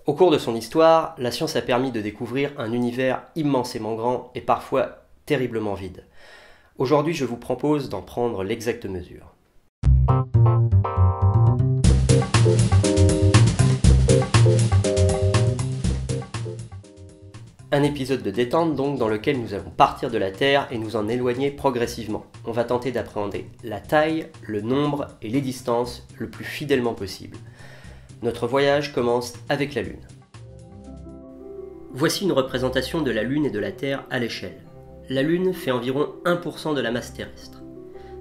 Au cours de son histoire, la science a permis de découvrir un univers immensément grand et parfois terriblement vide. Aujourd'hui, je vous propose d'en prendre l'exacte mesure. Un épisode de détente donc dans lequel nous allons partir de la Terre et nous en éloigner progressivement. On va tenter d'appréhender la taille, le nombre et les distances le plus fidèlement possible. Notre voyage commence avec la Lune. Voici une représentation de la Lune et de la Terre à l'échelle. La Lune fait environ 1% de la masse terrestre.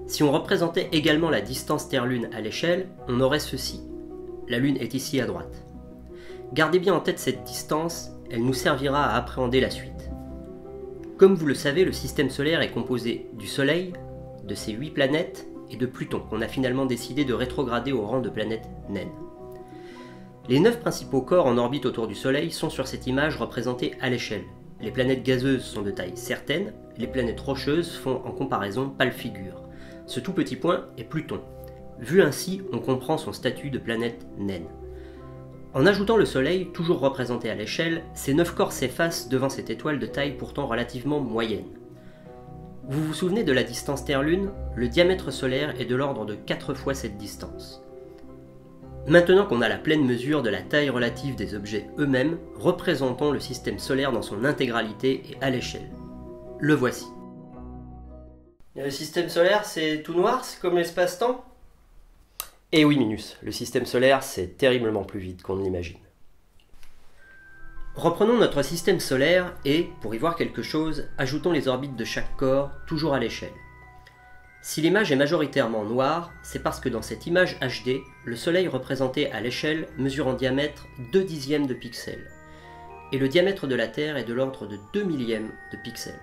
Si on représentait également la distance Terre-Lune à l'échelle, on aurait ceci. La Lune est ici à droite. Gardez bien en tête cette distance, elle nous servira à appréhender la suite. Comme vous le savez, le système solaire est composé du Soleil, de ses 8 planètes et de Pluton, qu'on a finalement décidé de rétrograder au rang de planète naine. Les 9 principaux corps en orbite autour du Soleil sont sur cette image représentée à l'échelle. Les planètes gazeuses sont de taille certaine, les planètes rocheuses font en comparaison pâle figure. Ce tout petit point est Pluton. Vu ainsi, on comprend son statut de planète naine. En ajoutant le Soleil, toujours représenté à l'échelle, ces 9 corps s'effacent devant cette étoile de taille pourtant relativement moyenne. Vous vous souvenez de la distance Terre-Lune ? Le diamètre solaire est de l'ordre de 4 fois cette distance. Maintenant qu'on a la pleine mesure de la taille relative des objets eux-mêmes, représentons le système solaire dans son intégralité et à l'échelle. Le voici. Le système solaire, c'est tout noir, c'est comme l'espace-temps ? Eh oui Minus, le système solaire c'est terriblement plus vide qu'on ne l'imagine. Reprenons notre système solaire et, pour y voir quelque chose, ajoutons les orbites de chaque corps, toujours à l'échelle. Si l'image est majoritairement noire, c'est parce que dans cette image HD, le Soleil représenté à l'échelle mesure en diamètre 2 dixièmes de pixels, et le diamètre de la Terre est de l'ordre de 2 millièmes de pixels.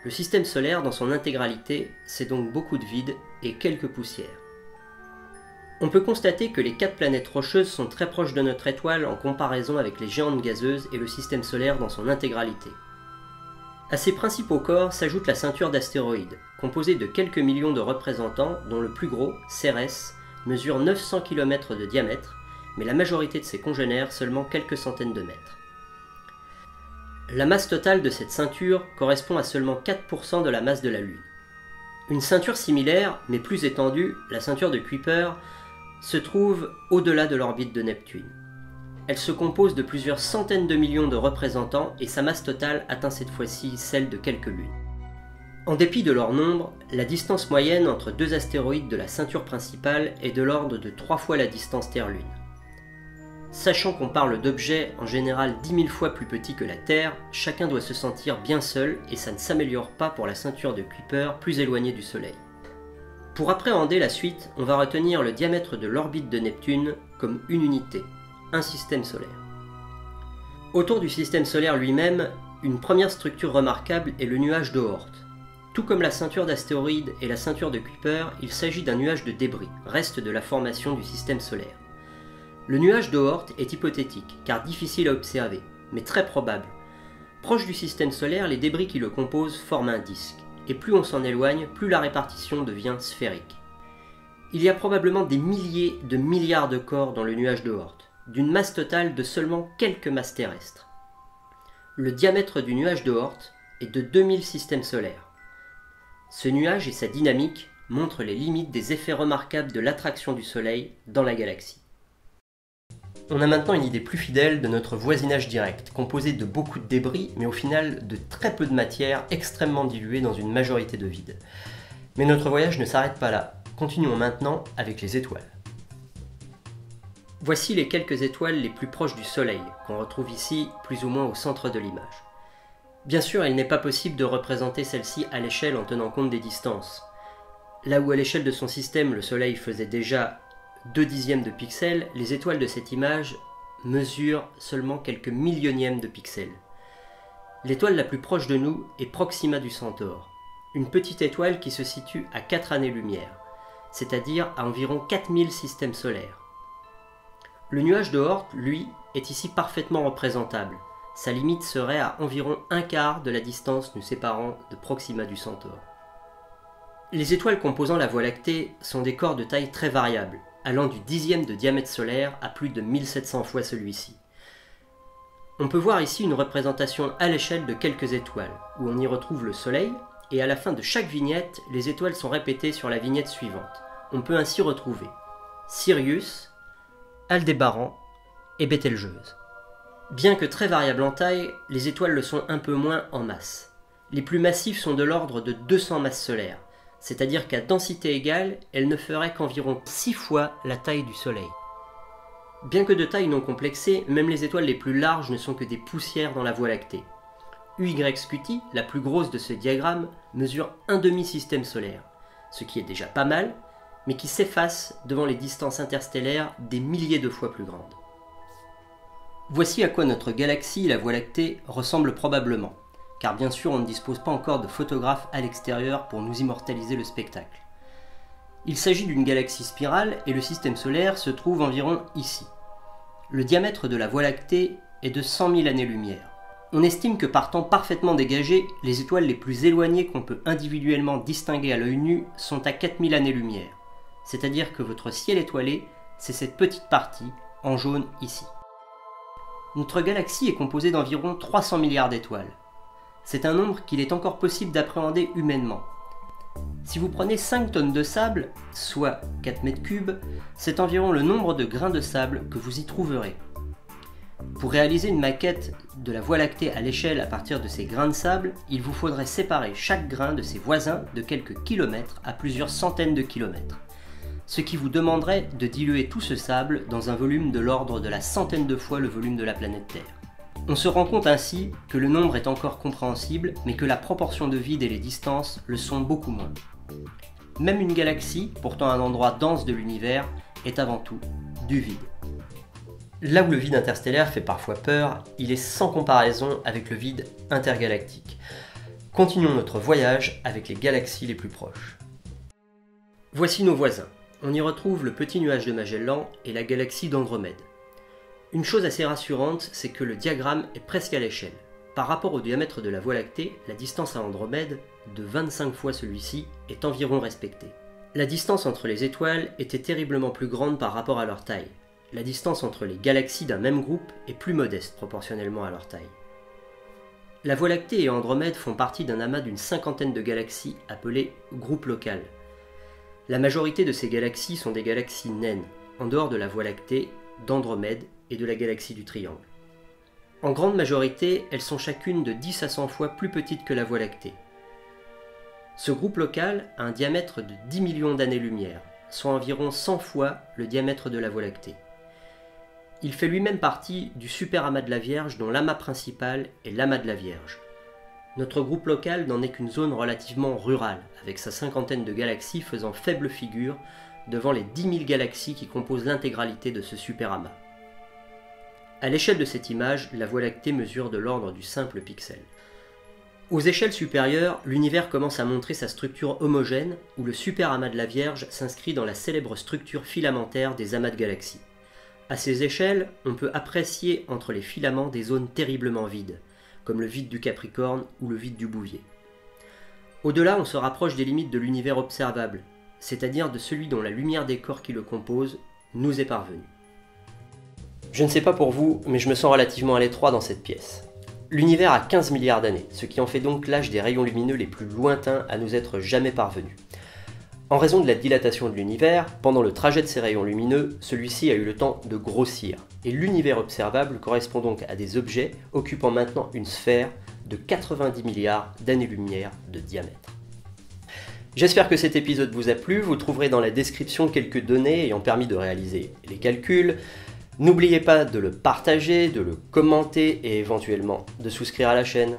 Le système solaire dans son intégralité, c'est donc beaucoup de vide et quelques poussières. On peut constater que les 4 planètes rocheuses sont très proches de notre étoile en comparaison avec les géantes gazeuses et le système solaire dans son intégralité. À ces principaux corps s'ajoute la ceinture d'astéroïdes, composée de quelques millions de représentants dont le plus gros, Cérès, mesure 900 km de diamètre, mais la majorité de ses congénères seulement quelques centaines de mètres. La masse totale de cette ceinture correspond à seulement 4% de la masse de la Lune. Une ceinture similaire, mais plus étendue, la ceinture de Kuiper, se trouve au-delà de l'orbite de Neptune. Elle se compose de plusieurs centaines de millions de représentants et sa masse totale atteint cette fois-ci celle de quelques lunes. En dépit de leur nombre, la distance moyenne entre deux astéroïdes de la ceinture principale est de l'ordre de 3 fois la distance Terre-Lune. Sachant qu'on parle d'objets en général 10 000 fois plus petits que la Terre, chacun doit se sentir bien seul et ça ne s'améliore pas pour la ceinture de Kuiper plus éloignée du Soleil. Pour appréhender la suite, on va retenir le diamètre de l'orbite de Neptune comme une unité, un système solaire. Autour du système solaire lui-même, une première structure remarquable est le nuage d'Oort. Tout comme la ceinture d'astéroïdes et la ceinture de Kuiper, il s'agit d'un nuage de débris, reste de la formation du système solaire. Le nuage d'Oort est hypothétique, car difficile à observer, mais très probable. Proche du système solaire, les débris qui le composent forment un disque. Et plus on s'en éloigne, plus la répartition devient sphérique. Il y a probablement des milliers de milliards de corps dans le nuage d'Oort, d'une masse totale de seulement quelques masses terrestres. Le diamètre du nuage d'Oort est de 2000 systèmes solaires. Ce nuage et sa dynamique montrent les limites des effets remarquables de l'attraction du Soleil dans la galaxie. On a maintenant une idée plus fidèle de notre voisinage direct, composé de beaucoup de débris, mais au final de très peu de matière extrêmement diluée dans une majorité de vide. Mais notre voyage ne s'arrête pas là. Continuons maintenant avec les étoiles. Voici les quelques étoiles les plus proches du Soleil, qu'on retrouve ici plus ou moins au centre de l'image. Bien sûr, il n'est pas possible de représenter celle-ci à l'échelle en tenant compte des distances. Là où à l'échelle de son système, le Soleil faisait déjà 2 dixièmes de pixels, les étoiles de cette image mesurent seulement quelques millionièmes de pixels. L'étoile la plus proche de nous est Proxima du Centaure, une petite étoile qui se situe à 4 années-lumière, c'est-à-dire à environ 4000 systèmes solaires. Le nuage d'Oort, lui, est ici parfaitement représentable. Sa limite serait à environ un quart de la distance nous séparant de Proxima du Centaure. Les étoiles composant la Voie lactée sont des corps de taille très variable, allant du dixième de diamètre solaire à plus de 1700 fois celui-ci. On peut voir ici une représentation à l'échelle de quelques étoiles, où on y retrouve le Soleil, et à la fin de chaque vignette, les étoiles sont répétées sur la vignette suivante. On peut ainsi retrouver Sirius, Aldébaran et Bételgeuse. Bien que très variables en taille, les étoiles le sont un peu moins en masse. Les plus massifs sont de l'ordre de 200 masses solaires, c'est-à-dire qu'à densité égale, elles ne feraient qu'environ 6 fois la taille du Soleil. Bien que de taille non complexée, même les étoiles les plus larges ne sont que des poussières dans la Voie lactée. UY Scuti, la plus grosse de ce diagramme, mesure un demi-système solaire, ce qui est déjà pas mal, mais qui s'efface devant les distances interstellaires des milliers de fois plus grandes. Voici à quoi notre galaxie, la Voie lactée, ressemble probablement, car bien sûr on ne dispose pas encore de photographes à l'extérieur pour nous immortaliser le spectacle. Il s'agit d'une galaxie spirale et le système solaire se trouve environ ici. Le diamètre de la Voie lactée est de 100 000 années-lumière. On estime que par temps parfaitement dégagé, les étoiles les plus éloignées qu'on peut individuellement distinguer à l'œil nu sont à 4000 années-lumière. C'est-à-dire que votre ciel étoilé, c'est cette petite partie en jaune ici. Notre galaxie est composée d'environ 300 milliards d'étoiles. C'est un nombre qu'il est encore possible d'appréhender humainement. Si vous prenez 5 tonnes de sable, soit 4 mètres cubes, c'est environ le nombre de grains de sable que vous y trouverez. Pour réaliser une maquette de la Voie lactée à l'échelle à partir de ces grains de sable, il vous faudrait séparer chaque grain de ses voisins de quelques kilomètres à plusieurs centaines de kilomètres, ce qui vous demanderait de diluer tout ce sable dans un volume de l'ordre de la centaine de fois le volume de la planète Terre. On se rend compte ainsi que le nombre est encore compréhensible, mais que la proportion de vide et les distances le sont beaucoup moins. Même une galaxie, pourtant un endroit dense de l'univers, est avant tout du vide. Là où le vide interstellaire fait parfois peur, il est sans comparaison avec le vide intergalactique. Continuons notre voyage avec les galaxies les plus proches. Voici nos voisins. On y retrouve le petit nuage de Magellan et la galaxie d'Andromède. Une chose assez rassurante, c'est que le diagramme est presque à l'échelle. Par rapport au diamètre de la Voie lactée, la distance à Andromède, de 25 fois celui-ci, est environ respectée. La distance entre les étoiles était terriblement plus grande par rapport à leur taille. La distance entre les galaxies d'un même groupe est plus modeste proportionnellement à leur taille. La Voie lactée et Andromède font partie d'un amas d'une cinquantaine de galaxies appelées groupes locales. La majorité de ces galaxies sont des galaxies naines, en dehors de la Voie lactée, d'Andromède et de la galaxie du Triangle. En grande majorité, elles sont chacune de 10 à 100 fois plus petites que la Voie lactée. Ce groupe local a un diamètre de 10 millions d'années-lumière, soit environ 100 fois le diamètre de la Voie lactée. Il fait lui-même partie du super-amas de la Vierge dont l'amas principal est l'amas de la Vierge. Notre groupe local n'en est qu'une zone relativement rurale, avec sa cinquantaine de galaxies faisant faible figure devant les 10 000 galaxies qui composent l'intégralité de ce super-amas. À l'échelle de cette image, la Voie lactée mesure de l'ordre du simple pixel. Aux échelles supérieures, l'univers commence à montrer sa structure homogène, où le super-amas de la Vierge s'inscrit dans la célèbre structure filamentaire des amas de galaxies. À ces échelles, on peut apprécier entre les filaments des zones terriblement vides, comme le vide du Capricorne ou le vide du Bouvier. Au-delà, on se rapproche des limites de l'univers observable, c'est-à-dire de celui dont la lumière des corps qui le composent nous est parvenue. Je ne sais pas pour vous, mais je me sens relativement à l'étroit dans cette pièce. L'univers a 15 milliards d'années, ce qui en fait donc l'âge des rayons lumineux les plus lointains à nous être jamais parvenus. En raison de la dilatation de l'univers, pendant le trajet de ces rayons lumineux, celui-ci a eu le temps de grossir, et l'univers observable correspond donc à des objets occupant maintenant une sphère de 90 milliards d'années-lumière de diamètre. J'espère que cet épisode vous a plu, vous trouverez dans la description quelques données ayant permis de réaliser les calculs. N'oubliez pas de le partager, de le commenter et éventuellement de souscrire à la chaîne.